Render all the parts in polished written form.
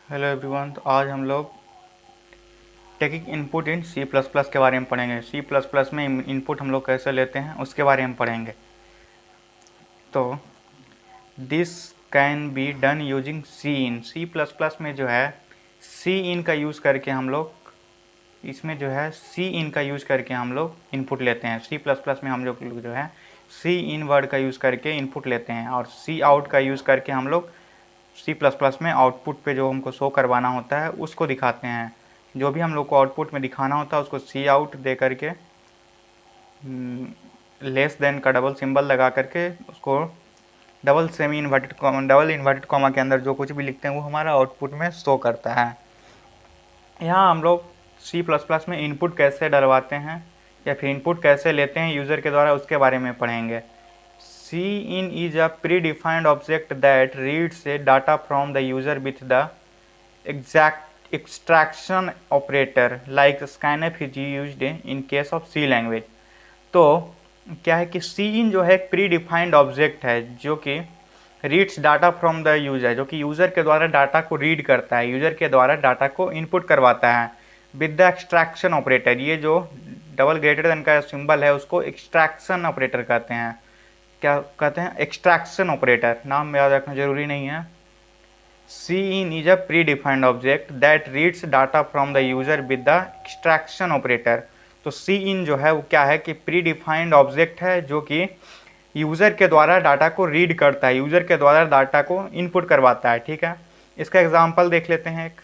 Hello everyone. तो आज हम लोग taking input in C plus plus के बारे में पढ़ेंगे। सी प्लस प्लस में इनपुट हम लोग कैसे लेते हैं उसके बारे में पढ़ेंगे। तो this can be done using C in. C plus plus में जो है सी इन का यूज़ करके हम लोग इसमें जो है सी इन का यूज़ करके हम लोग इनपुट लेते हैं। सी प्लस प्लस में हम लोग जो है सी इन वर्ड का यूज़ करके इनपुट लेते हैं और सी आउट का यूज़ करके हम लोग सी प्लस प्लस में आउटपुट पे जो हमको शो करवाना होता है उसको दिखाते हैं। जो भी हम लोग को आउटपुट में दिखाना होता है उसको सी आउट दे करके लेस देन का डबल सिंबल लगा करके उसको डबल इन्वर्टेड कॉमा के अंदर जो कुछ भी लिखते हैं वो हमारा आउटपुट में शो करता है। यहाँ हम लोग सी प्लस प्लस में इनपुट कैसे डलवाते हैं या फिर इनपुट कैसे लेते हैं यूज़र के द्वारा उसके बारे में पढ़ेंगे। Cin is a predefined object that reads a data from the user with the exact extraction operator like scanf is used in case of C language। तो क्या है कि Cin जो है एक प्रीडिफाइंड ऑब्जेक्ट है जो कि reads data from the user, जो कि यूज़र के द्वारा डाटा को रीड करता है, यूज़र के द्वारा डाटा को इनपुट करवाता है विद द एक्सट्रैक्शन ऑपरेटर। ये जो डबल ग्रेटर देन का सिंबल है उसको एक्सट्रैक्शन ऑपरेटर कहते हैं। क्या कहते हैं? Extraction operator. नाम याद रखना जरूरी नहीं है। C in is a predefined object that reads data from the user with the extraction operator. तो सी इन जो है वो क्या है कि प्री डिफाइंड ऑब्जेक्ट है जो कि यूज़र के द्वारा डाटा को रीड करता है, यूज़र के द्वारा डाटा को इनपुट करवाता है। ठीक है, इसका एग्जाम्पल देख लेते हैं एक।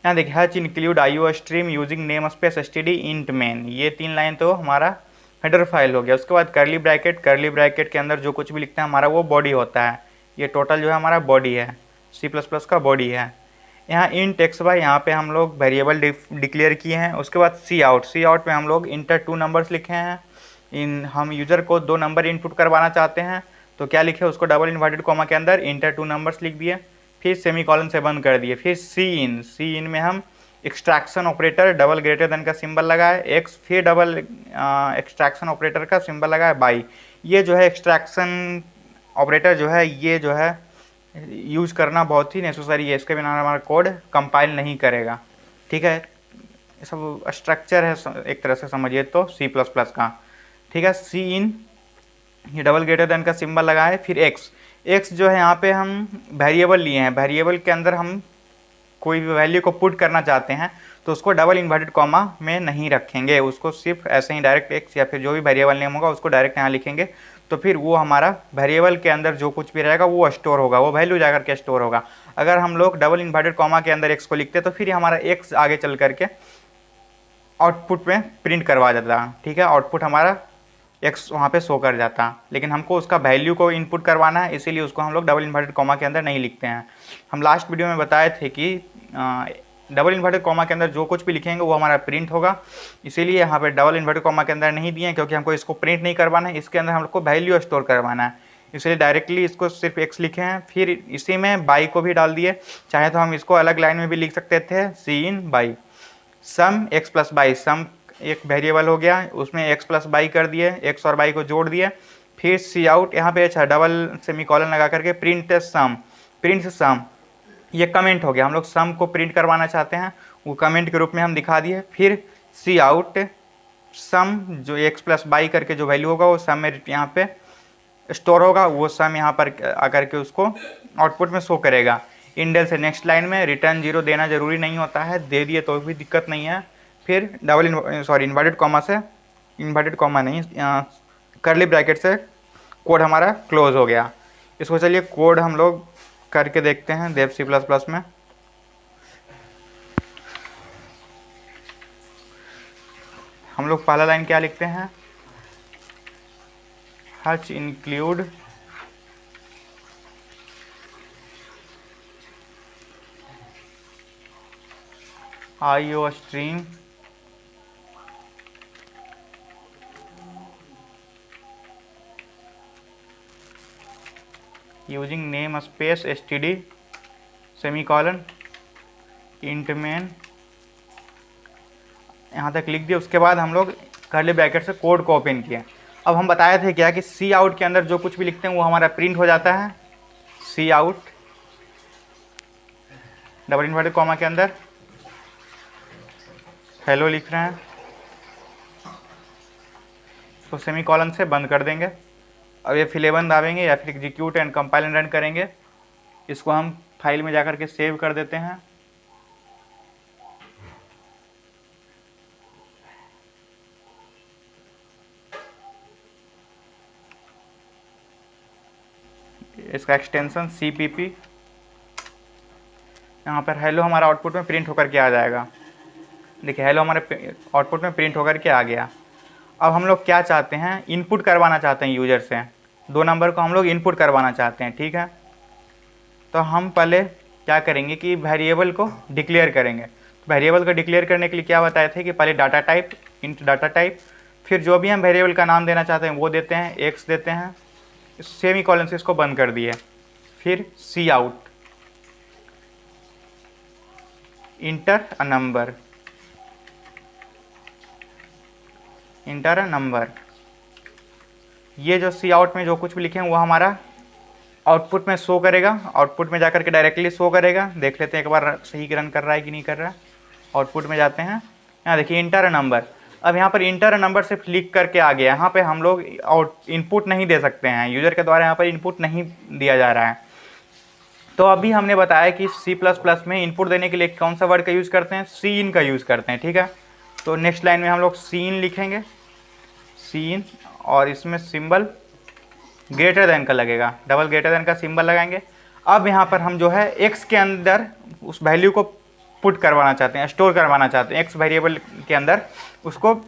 यहाँ देखिए, hatch include IO stream using name space std int main. ये 3 लाइन तो हमारा हेडर फाइल हो गया। उसके बाद करली ब्रैकेट के अंदर जो कुछ भी लिखते हैं हमारा वो बॉडी होता है। ये टोटल जो है हमारा बॉडी है, सी प्लस प्लस का बॉडी है। यहाँ इंट एक्स वाई यहाँ पे हम लोग वेरिएबल डिक्लेयर किए हैं। उसके बाद सी आउट में हम लोग इंटर 2 नंबर्स लिखे हैं। हम यूज़र को 2 नंबर इनपुट करवाना चाहते हैं तो क्या लिखे, उसको डबल इन्वर्टेड कॉमा के अंदर इंटर 2 नंबर्स लिख दिए, फिर सेमीकोलन से बंद कर दिए। फिर सी इन में हम extraction operator double greater than का सिंबल लगाए एक्स, फिर डबल एक्सट्रैक्शन ऑपरेटर का सिंबल लगाए बाई। ये जो है एक्सट्रैक्शन ऑपरेटर जो है ये जो है यूज़ करना बहुत ही नेसेसरी है, इसके बिना हमारा कोड कंपाइल नहीं करेगा। ठीक है, सब स्ट्रक्चर है एक तरह से समझिए तो सी प्लस प्लस का। ठीक है, सी इन ये डबल ग्रेटर देन का सिंबल लगाए, फिर एक्स जो है यहाँ पे हम वेरिएबल लिए हैं, वेरिएबल के अंदर हम कोई भी वैल्यू को पुट करना चाहते हैं तो उसको डबल इन्वर्टेड कॉमा में नहीं रखेंगे, उसको सिर्फ ऐसे ही डायरेक्ट एक्स या फिर जो भी वेरिएबल नेम होगा उसको डायरेक्ट यहाँ लिखेंगे। तो फिर वो हमारा वेरिएबल के अंदर जो कुछ भी रहेगा वो स्टोर होगा, वो वैल्यू जाकर के स्टोर होगा। अगर हम लोग डबल इन्वर्टेड कॉमा के अंदर एक्स को लिखते तो फिर हमारा एक्स आगे चल करके आउटपुट में प्रिंट करवा जाता। ठीक है, आउटपुट हमारा एक्स वहाँ पे शो कर जाता, लेकिन हमको उसका वैल्यू को इनपुट करवाना है इसीलिए उसको हम लोग डबल इन्वर्टेड कॉमा के अंदर नहीं लिखते हैं। हम लास्ट वीडियो में बताए थे कि डबल इन्वर्टेड कॉमा के अंदर जो कुछ भी लिखेंगे वो हमारा प्रिंट होगा, इसीलिए यहाँ पे डबल इन्वर्टेड कॉमा के अंदर नहीं दिए क्योंकि हमको इसको प्रिंट नहीं करवाना है, इसके अंदर हमको वैल्यू स्टोर करवाना है, इसलिए डायरेक्टली इसको सिर्फ एक्स लिखे हैं। फिर इसी में बाई को भी डाल दिए, चाहे तो हम इसको अलग लाइन में भी लिख सकते थे, C in by sum x plus by. Sum एक वेरिएबल हो गया, उसमें एक्स प्लस बाई कर दिए, एक्स और बाई को जोड़ दिए। फिर सी आउट यहाँ पे अच्छा डबल सेमीकोलन लगा करके प्रिंट सम, ये कमेंट हो गया, हम लोग सम को प्रिंट करवाना चाहते हैं वो कमेंट के रूप में हम दिखा दिए। फिर सी आउट सम जो एक्स प्लस बाई करके जो वैल्यू होगा वो सम में यहाँ पे स्टोर होगा, वो सम यहाँ पर आकर के उसको आउटपुट में शो करेगा। इंडेल से नेक्स्ट लाइन में रिटर्न 0 देना जरूरी नहीं होता है, दे दिए तो भी दिक्कत नहीं है। फिर इन्वर्टेड कॉमा से, इन्वर्टेड कॉमा नहीं करली ब्रैकेट से कोड हमारा क्लोज हो गया। इसको चलिए कोड हम लोग करके देखते हैं देव सी प्लस प्लस में। हम लोग पहला लाइन क्या लिखते हैं, Hutch include IO stream using name space std semicolon int main, यहाँ तक लिख दिया। उसके बाद हम लोग कर्ली ब्रैकेट से कोड को ओपन किया। अब हम बताए थे क्या कि सी आउट के अंदर जो कुछ भी लिखते हैं वो हमारा प्रिंट हो जाता है। सी आउट डबल इन्वर्टेड कॉमा के अंदर हेलो लिख रहे हैं, तो सेमी कॉलन से बंद कर देंगे। अब ये F11 दाबेंगे या फिर execute and compile and run करेंगे। इसको हम फाइल में जाकर के सेव कर देते हैं। इसका एक्सटेंशन CPP, यहाँ पर हेलो हमारा आउटपुट में प्रिंट होकर के आ जाएगा। देखिए हेलो हमारे आउटपुट में प्रिंट होकर के आ गया। अब हम लोग क्या चाहते हैं, इनपुट करवाना चाहते हैं यूजर से, 2 नंबर को हम लोग इनपुट करवाना चाहते हैं, ठीक है। तो हम पहले क्या करेंगे कि वेरिएबल को डिक्लेयर करेंगे। वेरिएबल को डिक्लेयर करने के लिए क्या बताए थे कि पहले data type, int data type, फिर जो भी हम वेरिएबल का नाम देना चाहते हैं वो देते हैं, एक्स देते हैं, सेमी कॉलन से इसको बंद कर दिए। फिर C out, enter a number, enter a number. ये जो सी आउट में जो कुछ भी लिखे हैं वो हमारा आउटपुट में शो करेगा, आउटपुट में जाकर के डायरेक्टली शो करेगा। देख लेते हैं एक बार सही रन कर रहा है कि नहीं कर रहा है। आउटपुट में जाते हैं, यहाँ देखिए इंटर अ नंबर। अब यहाँ पर इंटर अ नंबर सिर्फ लिख करके आ गया। यहाँ पे हम लोग इनपुट नहीं दे सकते हैं, यूजर के द्वारा यहाँ पर इनपुट नहीं दिया जा रहा है। तो अभी हमने बताया कि C++ में इनपुट देने के लिए कौन सा वर्ड का यूज़ करते हैं, सी इन का यूज़ करते हैं, ठीक है। तो नेक्स्ट लाइन में हम लोग सी इन लिखेंगे, सी इन, और इसमें सिंबल ग्रेटर देन का लगेगा, डबल ग्रेटर देन का सिंबल लगाएंगे। अब यहाँ पर हम जो है एक्स के अंदर उस वैल्यू को पुट करवाना चाहते हैं, स्टोर करवाना चाहते हैं, एक्स वेरिएबल के अंदर उसको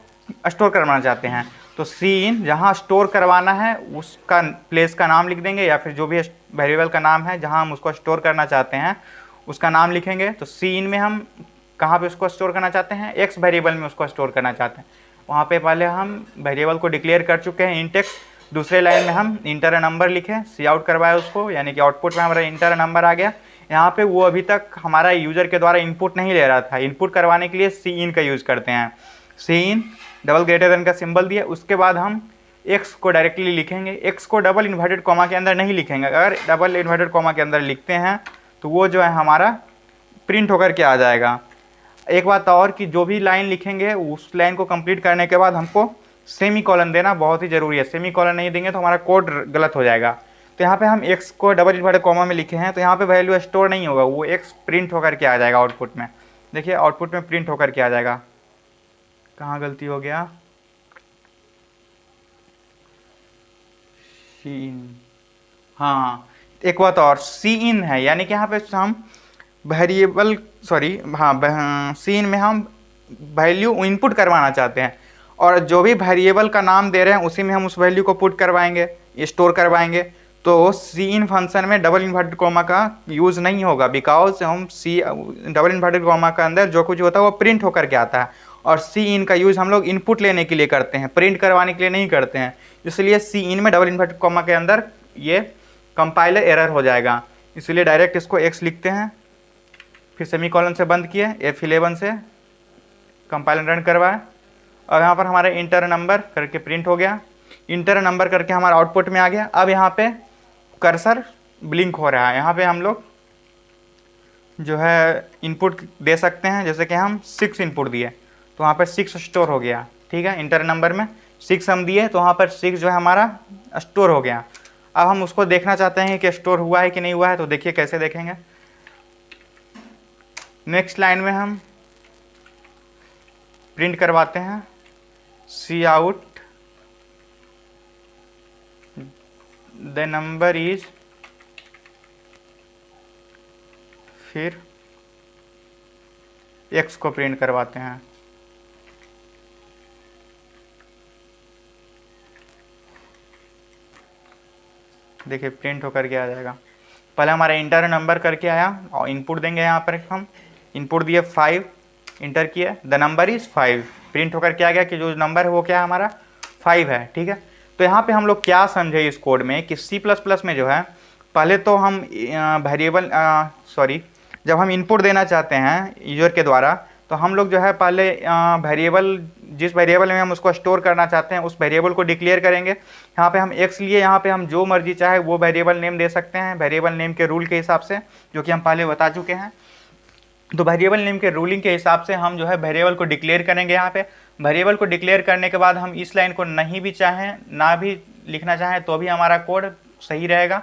स्टोर करवाना चाहते हैं। तो सी इन जहाँ स्टोर करवाना है उसका प्लेस का नाम लिख देंगे, या फिर जो भी वेरिएबल का नाम है जहाँ हम उसको स्टोर करना चाहते हैं उसका नाम लिखेंगे। तो सी इन में हम कहाँ पे उसको स्टोर करना चाहते हैं, एक्स वेरिएबल में उसको स्टोर करना चाहते हैं। वहाँ पे पहले हम वेरिएबल को डिक्लेयर कर चुके हैं इंट एक्स। दूसरे लाइन में हम इंटर अ नंबर लिखे, सी आउट करवाया उसको, यानी कि आउटपुट में हमारा इंटर अ नंबर आ गया। यहाँ पे वो अभी तक हमारा यूज़र के द्वारा इनपुट नहीं ले रहा था, इनपुट करवाने के लिए सी इन का यूज़ करते हैं। सी इन डबल ग्रेटर देन का सिंबल दिया, उसके बाद हम एक्स को डायरेक्टली लिखेंगे। एक्स को डबल इन्वर्टेड कॉमा के अंदर नहीं लिखेंगे, अगर डबल इन्वर्टेड कॉमा के अंदर लिखते हैं तो वो जो है हमारा प्रिंट होकर के आ जाएगा। एक बात और कि जो भी लाइन लिखेंगे उस लाइन को कंप्लीट करने के बाद हमको सेमी कॉलन देना बहुत ही ज़रूरी है। सेमी कॉलन नहीं देंगे तो हमारा कोड गलत हो जाएगा। तो यहाँ पे हम एक्स को डबल इन्वर्टेड कॉमा में लिखे हैं, तो यहाँ पे वैल्यू स्टोर नहीं होगा, वो एक्स प्रिंट होकर के आ जाएगा आउटपुट में। देखिए आउटपुट में प्रिंट होकर के आ जाएगा। कहाँ गलती हो गया, सी इन, हाँ एक बात और, सी इन है यानी कि यहाँ पे हम वेरिएबल, सॉरी हाँ, सी इन में हम वैल्यू इनपुट करवाना चाहते हैं, और जो भी वेरिएबल का नाम दे रहे हैं उसी में हम उस वैल्यू को पुट करवाएंगे, स्टोर करवाएंगे। तो सी इन फंक्शन में डबल इन्वर्टेड कॉमा का यूज़ नहीं होगा, बिकॉज हम सी डबल इन्वर्टेड कॉमा का अंदर जो कुछ होता है वो प्रिंट होकर के आता है, और सी इन का यूज़ हम लोग इनपुट लेने के लिए करते हैं, प्रिंट करवाने के लिए नहीं करते हैं। इसलिए सी इन में डबल इन्वर्टेड कॉमा के अंदर ये कंपाइलर एरर हो जाएगा, इसलिए डायरेक्ट इसको एक्स लिखते हैं, फिर सेमीकोलन से बंद किए, F11 से कंपाइलर रन करवाए। अब यहाँ पर हमारे इंटर नंबर करके प्रिंट हो गया, इंटर नंबर करके हमारा आउटपुट में आ गया। अब यहाँ पे कर्सर ब्लिंक हो रहा है, यहाँ पे हम लोग जो है इनपुट दे सकते हैं, जैसे कि हम 6 इनपुट दिए तो वहाँ पर 6 स्टोर हो गया, ठीक है। इंटर नंबर में 6 हम दिए तो वहाँ पर 6 जो है हमारा स्टोर हो गया। अब हम उसको देखना चाहते हैं कि स्टोर हुआ है कि नहीं हुआ है, तो देखिए कैसे देखेंगे। नेक्स्ट लाइन में हम प्रिंट करवाते हैं सी आउट द नंबर इज, फिर एक्स को प्रिंट करवाते हैं। देखिए प्रिंट होकर के आ जाएगा। पहले हमारा इंटर नंबर करके आया और इनपुट देंगे, यहाँ पर हम इनपुट दिए 5, इंटर किया, द नंबर इज़ 5, प्रिंट होकर के आ गया कि जो नंबर है वो क्या है हमारा 5 है, ठीक है। तो यहाँ पे हम लोग क्या समझे इस कोड में कि C++ में जो है पहले तो हम वेरिएबल जब हम इनपुट देना चाहते हैं यूजर के द्वारा, तो हम लोग जो है पहले वेरिएबल, जिस वेरिएबल में हम उसको स्टोर करना चाहते हैं उस वेरिएबल को डिक्लेयर करेंगे। यहाँ पे हम एक्स लिए, यहाँ पे हम जो मर्जी चाहे वो वेरिएबल नेम दे सकते हैं, वेरिएबल नेम के रूल के हिसाब से, जो कि हम पहले बता चुके हैं। तो वेरिएबल नेम के रूलिंग के हिसाब से हम जो है वेरिएबल को डिक्लेयर करेंगे। यहाँ पे वेरिएबल को डिक्लेयर करने के बाद हम इस लाइन को नहीं भी चाहें ना भी लिखना चाहें तो भी हमारा कोड सही रहेगा।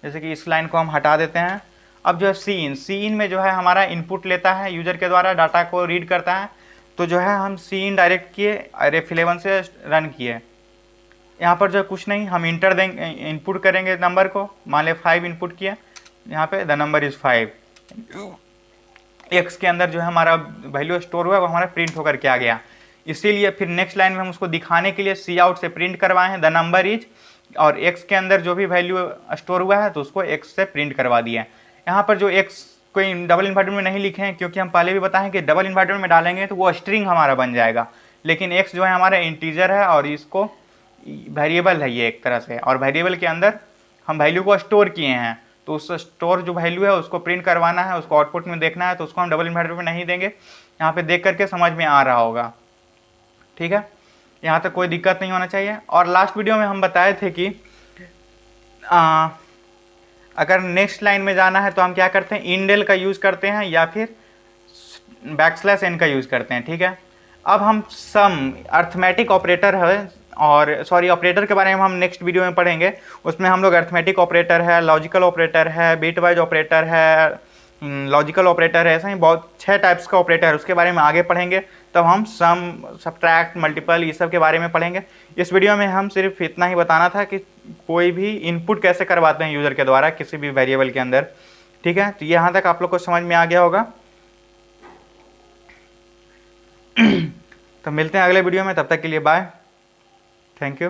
जैसे कि इस लाइन को हम हटा देते हैं। अब जो है सी इन में जो है हमारा इनपुट लेता है, यूजर के द्वारा डाटा को रीड करता है। तो जो है हम सी इन डायरेक्ट किए, ref11 से रन किए। यहाँ पर जो है कुछ नहीं, हम इंटर देंगे, इनपुट करेंगे नंबर को। मान ले 5 इनपुट किया, यहाँ पे द नंबर इज़ 5। एक्स के अंदर जो है हमारा वैल्यू स्टोर हुआ वो हमारा प्रिंट होकर के आ गया। इसीलिए फिर नेक्स्ट लाइन में हम उसको दिखाने के लिए सी आउट से प्रिंट करवाए हैं द नंबर इज, और एक्स के अंदर जो भी वैल्यू स्टोर हुआ है तो उसको एक्स से प्रिंट करवा दिया। यहाँ पर जो एक्स कोई डबल इन्वर्टेड में नहीं लिखे हैं, क्योंकि हम पहले भी बताएं कि डबल इन्वर्टेड में डालेंगे तो वो स्ट्रिंग हमारा बन जाएगा। लेकिन एक्स जो है हमारा इंटीजर है और इसको वेरिएबल है ये एक तरह से, और वेरिएबल के अंदर हम वैल्यू को स्टोर किए हैं। तो उस स्टोर जो वैल्यू है उसको प्रिंट करवाना है, उसको आउटपुट में देखना है, तो उसको हम डबल इन्वर्टेड में नहीं देंगे। यहाँ पे देख करके समझ में आ रहा होगा, ठीक है। यहाँ तक कोई दिक्कत नहीं होना चाहिए। और लास्ट वीडियो में हम बताए थे कि अगर नेक्स्ट लाइन में जाना है तो हम क्या करते हैं, इंडेल का यूज़ करते हैं या फिर \n का यूज़ करते हैं, ठीक है। अब हम सम अर्थमेटिक ऑपरेटर है, और सॉरी ऑपरेटर के बारे में हम नेक्स्ट वीडियो में पढ़ेंगे। उसमें हम लोग अर्थमेटिक ऑपरेटर है, लॉजिकल ऑपरेटर है, बिट वाइज ऑपरेटर है, लॉजिकल ऑपरेटर है, ऐसा ही बहुत 6 टाइप्स का ऑपरेटर है, उसके बारे में आगे पढ़ेंगे। तब हम सम, सब्ट्रैक्ट, मल्टीपल ये सब के बारे में पढ़ेंगे। इस वीडियो में हम सिर्फ इतना ही बताना था कि कोई भी इनपुट कैसे करवाते हैं यूज़र के द्वारा किसी भी वेरिएबल के अंदर, ठीक है। तो यहाँ तक आप लोग को समझ में आ गया होगा। तो मिलते हैं अगले वीडियो में, तब तक के लिए बाय, थैंक यू।